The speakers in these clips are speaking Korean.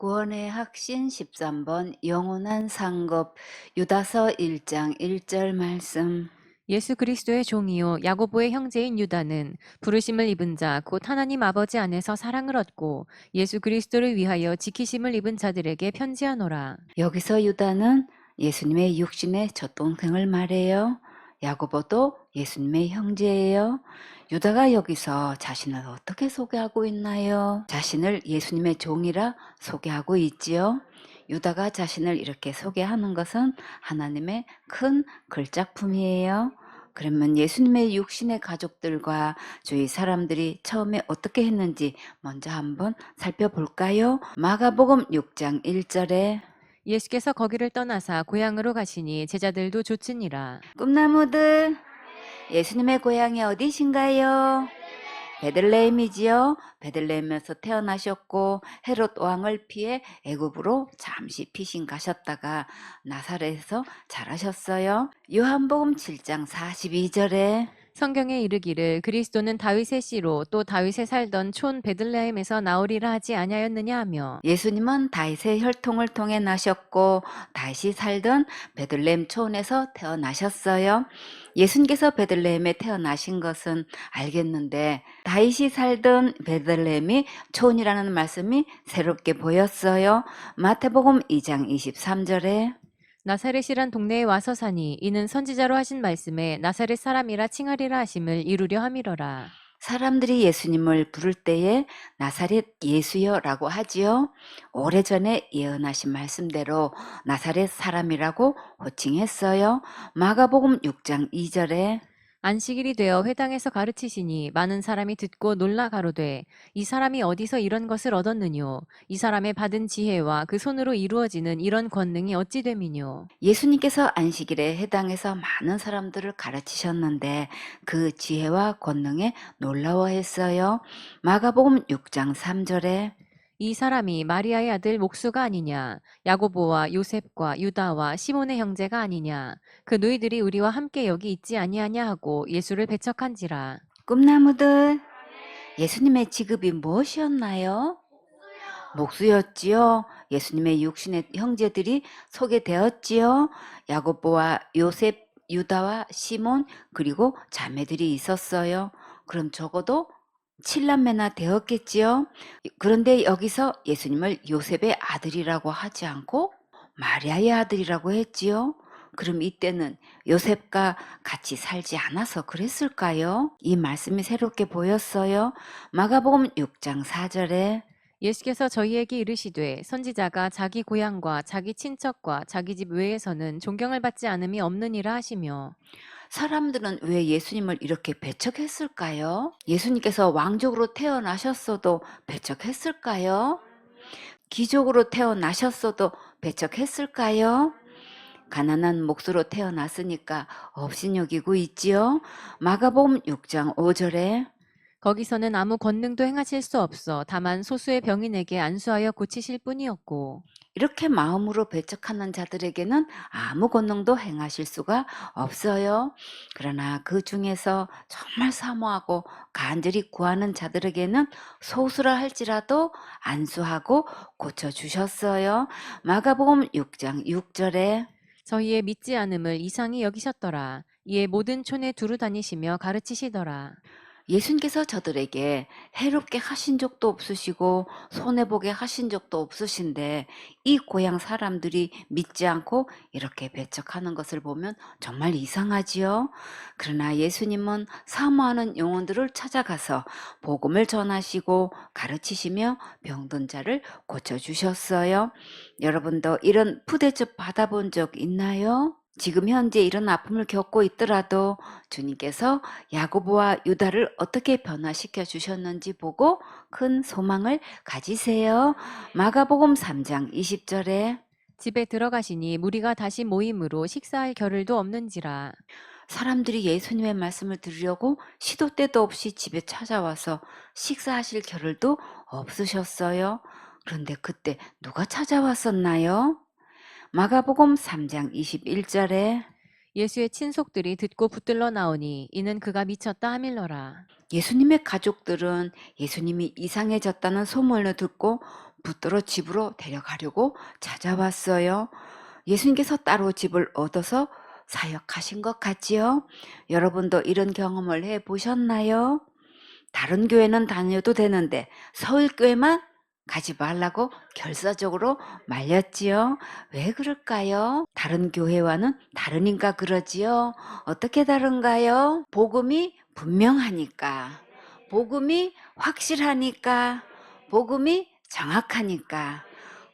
구원의 확신 13번 영원한 상급 유다서 1장 1절 말씀. 예수 그리스도의 종이요 야고보의 형제인 유다는 부르심을 입은 자 곧 하나님 아버지 안에서 사랑을 얻고 예수 그리스도를 위하여 지키심을 입은 자들에게 편지하노라. 여기서 유다는 예수님의 육신의 젖동생을 말해요. 야고보도 예수님의 형제예요. 유다가 여기서 자신을 어떻게 소개하고 있나요? 자신을 예수님의 종이라 소개하고 있지요. 유다가 자신을 이렇게 소개하는 것은 하나님의 큰 걸작품이에요. 그러면 예수님의 육신의 가족들과 주위 사람들이 처음에 어떻게 했는지 먼저 한번 살펴볼까요? 마가복음 6장 1절에 예수께서 거기를 떠나사 고향으로 가시니 제자들도 좇으니라. 꿈나무들 예수님의 고향이 어디신가요? 베들레헴이지요. 베들레헴에서 태어나셨고 헤롯 왕을 피해 애굽으로 잠시 피신 가셨다가 나사렛에서 자라셨어요. 요한복음 7장 42절에 성경에 이르기를 그리스도는 다윗의 씨로 또 다윗에 살던 촌 베들레헴에서 나오리라 하지 아니하였느냐 하며 예수님은 다윗의 혈통을 통해 나셨고 다윗이 살던 베들레헴 촌에서 태어나셨어요. 예수님께서 베들레헴에 태어나신 것은 알겠는데 다윗이 살던 베들레헴이 촌이라는 말씀이 새롭게 보였어요. 마태복음 2장 23절에 나사렛이란 동네에 와서 사니 이는 선지자로 하신 말씀에 나사렛 사람이라 칭하리라 하심을 이루려 함이로라. 사람들이 예수님을 부를 때에 나사렛 예수여라고 하지요. 오래전에 예언하신 말씀대로 나사렛 사람이라고 호칭했어요. 마가복음 6장 2절에 안식일이 되어 회당에서 가르치시니 많은 사람이 듣고 놀라 가로되 이 사람이 어디서 이런 것을 얻었느뇨 이 사람의 받은 지혜와 그 손으로 이루어지는 이런 권능이 어찌 됨이뇨. 예수님께서 안식일에 해당해서 많은 사람들을 가르치셨는데 그 지혜와 권능에 놀라워했어요. 마가복음 6장 3절에 이 사람이 마리아의 아들 목수가 아니냐 야고보와 요셉과 유다와 시몬의 형제가 아니냐 그 너희들이 우리와 함께 여기 있지 아니하냐 하고 예수를 배척한지라. 꿈나무들 예수님의 직업이 무엇이었나요? 목수였지요. 예수님의 육신의 형제들이 소개되었지요. 야고보와 요셉, 유다와 시몬 그리고 자매들이 있었어요. 그럼 적어도 7남매나 되었겠지요. 그런데 여기서 예수님을 요셉의 아들이라고 하지 않고 마리아의 아들이라고 했지요. 그럼 이때는 요셉과 같이 살지 않아서 그랬을까요? 이 말씀이 새롭게 보였어요. 마가복음 6장 4절에 예수께서 저희에게 이르시되 선지자가 자기 고향과 자기 친척과 자기 집 외에서는 존경을 받지 않음이 없느니라 하시며. 사람들은 왜 예수님을 이렇게 배척했을까요? 예수님께서 왕족으로 태어나셨어도 배척했을까요? 귀족으로 태어나셨어도 배척했을까요? 가난한 몫으로 태어났으니까 업신여기고 있지요. 마가복음 6장 5절에 거기서는 아무 권능도 행하실 수 없어 다만 소수의 병인에게 안수하여 고치실 뿐이었고. 이렇게 마음으로 배척하는 자들에게는 아무 권능도 행하실 수가 없어요. 그러나 그 중에서 정말 사모하고 간절히 구하는 자들에게는 소수라 할지라도 안수하고 고쳐주셨어요. 마가복음 6장 6절에 저희의 믿지 않음을 이상히 여기셨더라. 이에 모든 촌에 두루 다니시며 가르치시더라. 예수님께서 저들에게 해롭게 하신 적도 없으시고 손해보게 하신 적도 없으신데 이 고향 사람들이 믿지 않고 이렇게 배척하는 것을 보면 정말 이상하지요. 그러나 예수님은 사모하는 영혼들을 찾아가서 복음을 전하시고 가르치시며 병든 자를 고쳐주셨어요. 여러분도 이런 푸대접 받아본 적 있나요? 지금 현재 이런 아픔을 겪고 있더라도 주님께서 야고보와 유다를 어떻게 변화시켜 주셨는지 보고 큰 소망을 가지세요. 마가복음 3장 20절에 집에 들어가시니 무리가 다시 모임으로 식사할 겨를도 없는지라. 사람들이 예수님의 말씀을 들으려고 시도 때도 없이 집에 찾아와서 식사하실 겨를도 없으셨어요. 그런데 그때 누가 찾아왔었나요? 마가복음 3장 21절에 예수의 친속들이 듣고 붙들러 나오니 이는 그가 미쳤다 하밀러라. 예수님의 가족들은 예수님이 이상해졌다는 소문을 듣고 붙들어 집으로 데려가려고 찾아왔어요. 예수님께서 따로 집을 얻어서 사역하신 것 같지요? 여러분도 이런 경험을 해 보셨나요? 다른 교회는 다녀도 되는데 서울교회만 가지 말라고 결사적으로 말렸지요. 왜 그럴까요? 다른 교회와는 다르니까 그러지요. 어떻게 다른가요? 복음이 분명하니까, 복음이 확실하니까, 복음이 정확하니까.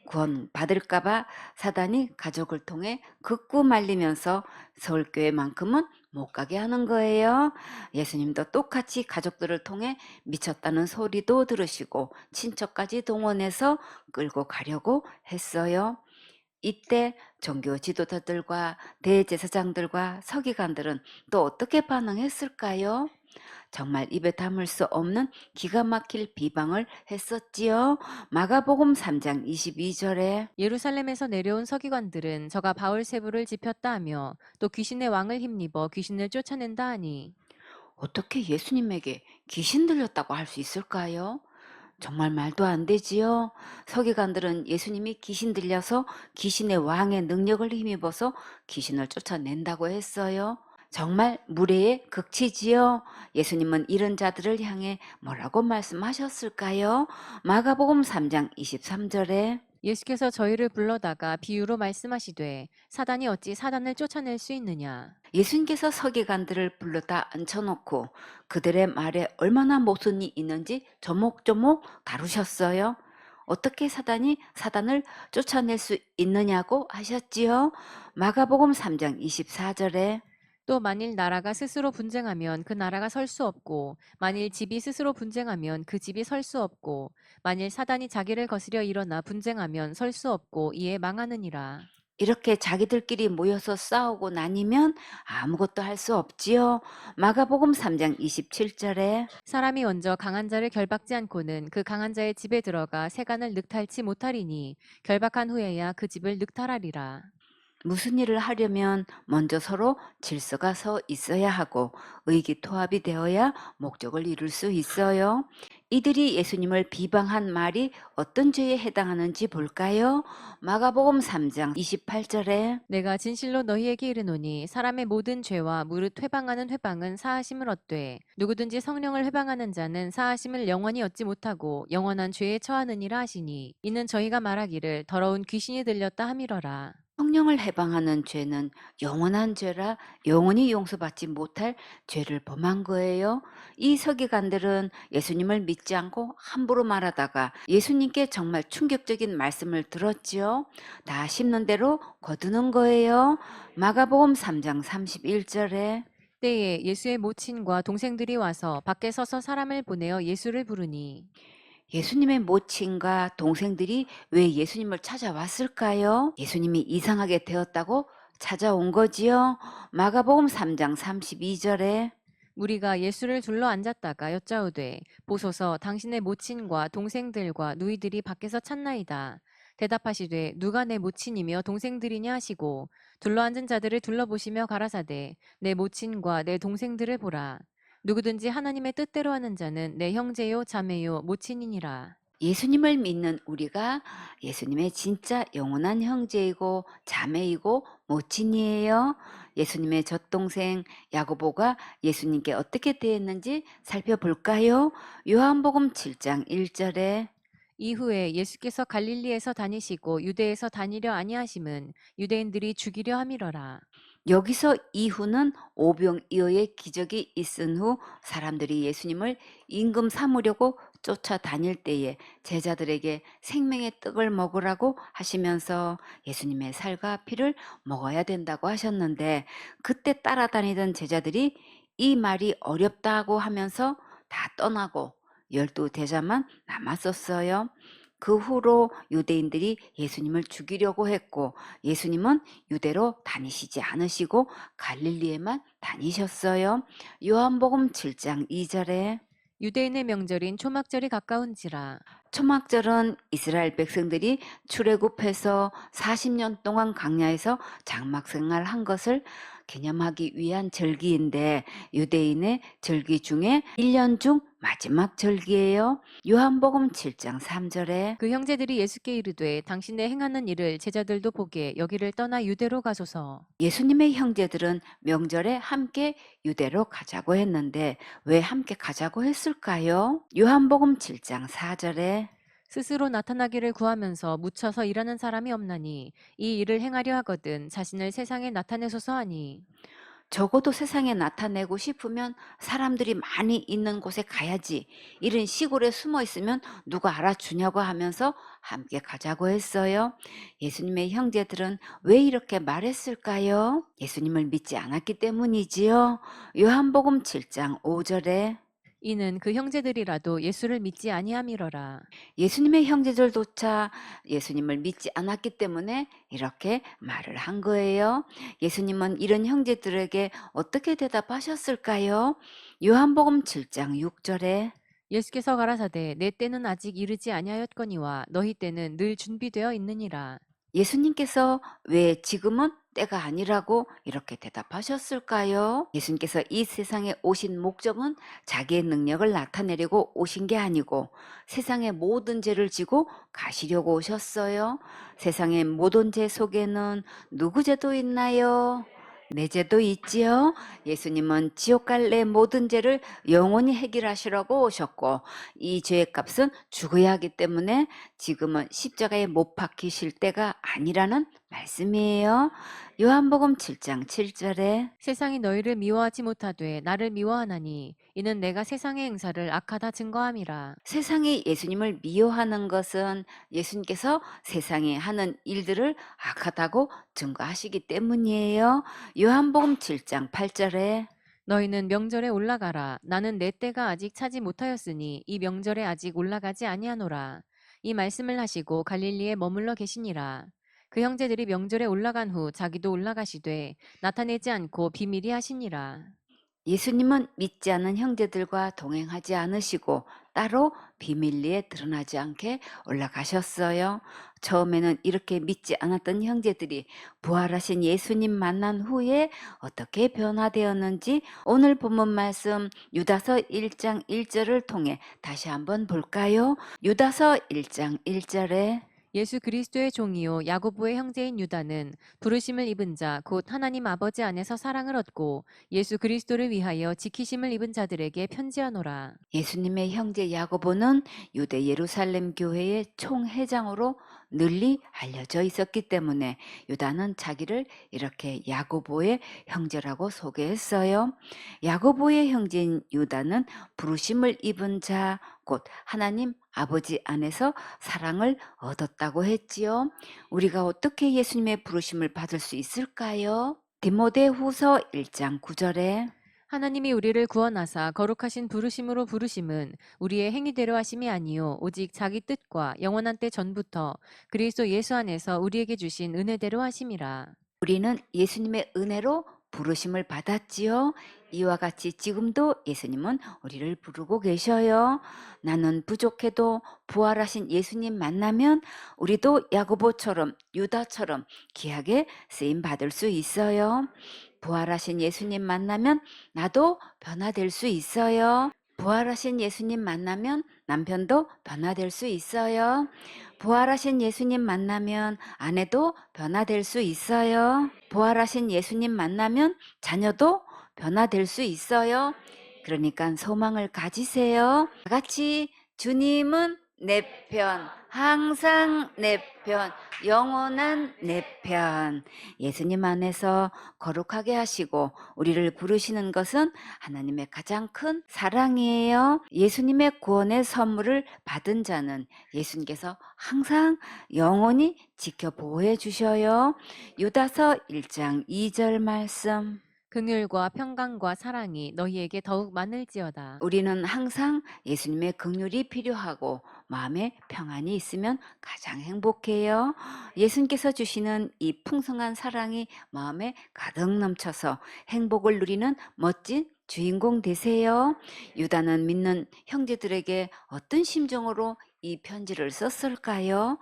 구원 받을까봐 사단이 가족을 통해 극구 말리면서 서울교회만큼은 못 가게 하는 거예요. 예수님도 똑같이 가족들을 통해 미쳤다는 소리도 들으시고 친척까지 동원해서 끌고 가려고 했어요. 이때 종교 지도자들과 대제사장들과 서기관들은 또 어떻게 반응했을까요? 정말 입에 담을 수 없는 기가 막힐 비방을 했었지요. 마가복음 3장 22절에 예루살렘에서 내려온 서기관들은 저가 바울세부를 집혔다 하며 또 귀신의 왕을 힘입어 귀신을 쫓아낸다 하니 어떻게 예수님에게 귀신 들렸다고 할 수 있을까요? 정말 말도 안 되지요. 서기관들은 예수님이 귀신 들려서 귀신의 왕의 능력을 힘입어서 귀신을 쫓아낸다고 했어요. 정말 무례의 극치지요. 예수님은 이런 자들을 향해 뭐라고 말씀하셨을까요? 마가복음 3장 23절에 예수께서 저희를 불러다가 비유로 말씀하시되 사단이 어찌 사단을 쫓아낼 수 있느냐. 예수님께서 서기관들을 불러다 앉혀놓고 그들의 말에 얼마나 모순이 있는지 조목조목 다루셨어요. 어떻게 사단이 사단을 쫓아낼 수 있느냐고 하셨지요. 마가복음 3장 24절에 또 만일 나라가 스스로 분쟁하면 그 나라가 설 수 없고 만일 집이 스스로 분쟁하면 그 집이 설 수 없고 만일 사단이 자기를 거스려 일어나 분쟁하면 설 수 없고 이에 망하느니라. 이렇게 자기들끼리 모여서 싸우고 나뉘면 아무것도 할 수 없지요. 마가복음 3장 27절에 사람이 먼저 강한 자를 결박지 않고는 그 강한 자의 집에 들어가 세간을 늑탈치 못하리니 결박한 후에야 그 집을 늑탈하리라. 무슨 일을 하려면 먼저 서로 질서가 서 있어야 하고 의기투합이 되어야 목적을 이룰 수 있어요. 이들이 예수님을 비방한 말이 어떤 죄에 해당하는지 볼까요? 마가복음 3장 28절에 내가 진실로 너희에게 이르노니 사람의 모든 죄와 무릇 회방하는 회방은 사하심을 얻되 누구든지 성령을 회방하는 자는 사하심을 영원히 얻지 못하고 영원한 죄에 처하느니라 하시니 이는 저희가 말하기를 더러운 귀신이 들렸다 함이러라. 성령을 해방하는 죄는 영원한 죄라 영원히 용서받지 못할 죄를 범한 거예요. 이 서기관들은 예수님을 믿지 않고 함부로 말하다가 예수님께 정말 충격적인 말씀을 들었지요. 다 심는 대로 거두는 거예요. 마가복음 3장 31절에 때에 예수의 모친과 동생들이 와서 밖에 서서 사람을 보내어 예수를 부르니 예수님의 모친과 동생들이 왜 예수님을 찾아왔을까요? 예수님이 이상하게 되었다고 찾아온 거지요. 마가복음 3장 32절에 무리가 예수를 둘러 앉았다가 여짜오되 보소서 당신의 모친과 동생들과 누이들이 밖에서 찾나이다. 대답하시되 누가 내 모친이며 동생들이냐 하시고 둘러앉은 자들을 둘러보시며 가라사대 내 모친과 내 동생들을 보라. 누구든지 하나님의 뜻대로 하는 자는 내 형제요 자매요 모친이니라. 예수님을 믿는 우리가 예수님의 진짜 영원한 형제이고 자매이고 모친이에요. 예수님의 젖동생 야고보가 예수님께 어떻게 대했는지 살펴볼까요? 요한복음 7장 1절에 이후에 예수께서 갈릴리에서 다니시고 유대에서 다니려 아니하심은 유대인들이 죽이려 함이러라. 여기서 이후는 오병이어의 기적이 있은 후 사람들이 예수님을 임금 삼으려고 쫓아다닐 때에 제자들에게 생명의 떡을 먹으라고 하시면서 예수님의 살과 피를 먹어야 된다고 하셨는데 그때 따라다니던 제자들이 이 말이 어렵다고 하면서 다 떠나고 12대자만 남았었어요. 그 후로 유대인들이 예수님을 죽이려고 했고 예수님은 유대로 다니시지 않으시고 갈릴리에만 다니셨어요. 요한복음 7장 2절에 유대인의 명절인 초막절이 가까운지라. 초막절은 이스라엘 백성들이 출애굽해서 40년 동안 광야에서 장막 생활한 것을 기념하기 위한 절기인데 유대인의 절기 중에 1년 중 마지막 절기예요. 요한복음 7장 3절에 그 형제들이 예수께 이르되 당신의 행하는 일을 제자들도 보게 여기를 떠나 유대로 가소서. 예수님의 형제들은 명절에 함께 유대로 가자고 했는데 왜 함께 가자고 했을까요? 요한복음 7장 4절에 스스로 나타나기를 구하면서 묻혀서 일하는 사람이 없나니 이 일을 행하려 하거든 자신을 세상에 나타내소서 하니. 적어도 세상에 나타내고 싶으면 사람들이 많이 있는 곳에 가야지. 이런 시골에 숨어 있으면 누가 알아주냐고 하면서 함께 가자고 했어요. 예수님의 형제들은 왜 이렇게 말했을까요? 예수님을 믿지 않았기 때문이지요. 요한복음 7장 5절에 이는 그 형제들이라도 예수를 믿지 아니함이러라. 예수님의 형제들조차 예수님을 믿지 않았기 때문에 이렇게 말을 한 거예요. 예수님은 이런 형제들에게 어떻게 대답하셨을까요? 요한복음 7장 6절에 예수께서 가라사대 내 때는 아직 이르지 아니하였거니와 너희 때는 늘 준비되어 있느니라. 예수님께서 왜 지금은 때가 아니라고 이렇게 대답하셨을까요? 예수님께서 이 세상에 오신 목적은 자기의 능력을 나타내려고 오신 게 아니고 세상의 모든 죄를 지고 가시려고 오셨어요. 세상의 모든 죄 속에는 누구 죄도 있나요? 내 죄도 있지요. 예수님은 지옥 갈 내 모든 죄를 영원히 해결하시려고 오셨고 이 죄의 값은 죽어야 하기 때문에 지금은 십자가에 못 박히실 때가 아니라는 말씀이에요. 요한복음 7장 7절에 세상이 너희를 미워하지 못하되 나를 미워하나니 이는 내가 세상의 행사를 악하다 증거함이라. 세상이 예수님을 미워하는 것은 예수님께서 세상에 하는 일들을 악하다고 증거하시기 때문이에요. 요한복음 7장 8절에 너희는 명절에 올라가라. 나는 내 때가 아직 차지 못하였으니 이 명절에 아직 올라가지 아니하노라. 이 말씀을 하시고 갈릴리에 머물러 계시니라. 그 형제들이 명절에 올라간 후 자기도 올라가시되 나타내지 않고 비밀히 하시니라. 예수님은 믿지 않는 형제들과 동행하지 않으시고 따로 비밀리에 드러나지 않게 올라가셨어요. 처음에는 이렇게 믿지 않았던 형제들이 부활하신 예수님 만난 후에 어떻게 변화되었는지 오늘 본문 말씀 유다서 1장 1절을 통해 다시 한번 볼까요? 유다서 1장 1절에 예수 그리스도의 종이요 야고보의 형제인 유다는 부르심을 입은 자 곧 하나님 아버지 안에서 사랑을 얻고 예수 그리스도를 위하여 지키심을 입은 자들에게 편지하노라. 예수님의 형제 야고보는 유대 예루살렘 교회의 총회장으로 널리 알려져 있었기 때문에 유다는 자기를 이렇게 야고보의 형제라고 소개했어요. 야고보의 형제인 유다는 부르심을 입은 자, 곧 하나님 아버지 안에서 사랑을 얻었다고 했지요. 우리가 어떻게 예수님의 부르심을 받을 수 있을까요? 디모데후서 1장 9절에 하나님이 우리를 구원하사 거룩하신 부르심으로 부르심은 우리의 행위대로 하심이 아니요 오직 자기 뜻과 영원한 때 전부터 그리스도 예수 안에서 우리에게 주신 은혜대로 하심이라. 우리는 예수님의 은혜로 부르심을 받았지요. 이와 같이 지금도 예수님은 우리를 부르고 계셔요. 나는 부족해도 부활하신 예수님 만나면 우리도 야고보처럼 유다처럼 귀하게 쓰임 받을 수 있어요. 부활하신 예수님 만나면 나도 변화될 수 있어요. 부활하신 예수님 만나면 남편도 변화될 수 있어요. 부활하신 예수님 만나면 아내도 변화될 수 있어요. 부활하신 예수님 만나면 자녀도 변화될 수 있어요. 그러니까 소망을 가지세요. 다 같이 주님은 내 편, 항상 내 편, 영원한 내 편. 예수님 안에서 거룩하게 하시고 우리를 부르시는 것은 하나님의 가장 큰 사랑이에요. 예수님의 구원의 선물을 받은 자는 예수님께서 항상 영원히 지켜 보호해 주셔요. 유다서 1장 2절 말씀. 긍휼과 평강과 사랑이 너희에게 더욱 많을지어다. 우리는 항상 예수님의 긍휼이 필요하고 마음에 평안이 있으면 가장 행복해요. 예수님께서 주시는 이 풍성한 사랑이 마음에 가득 넘쳐서 행복을 누리는 멋진 주인공 되세요. 유다는 믿는 형제들에게 어떤 심정으로 이 편지를 썼을까요?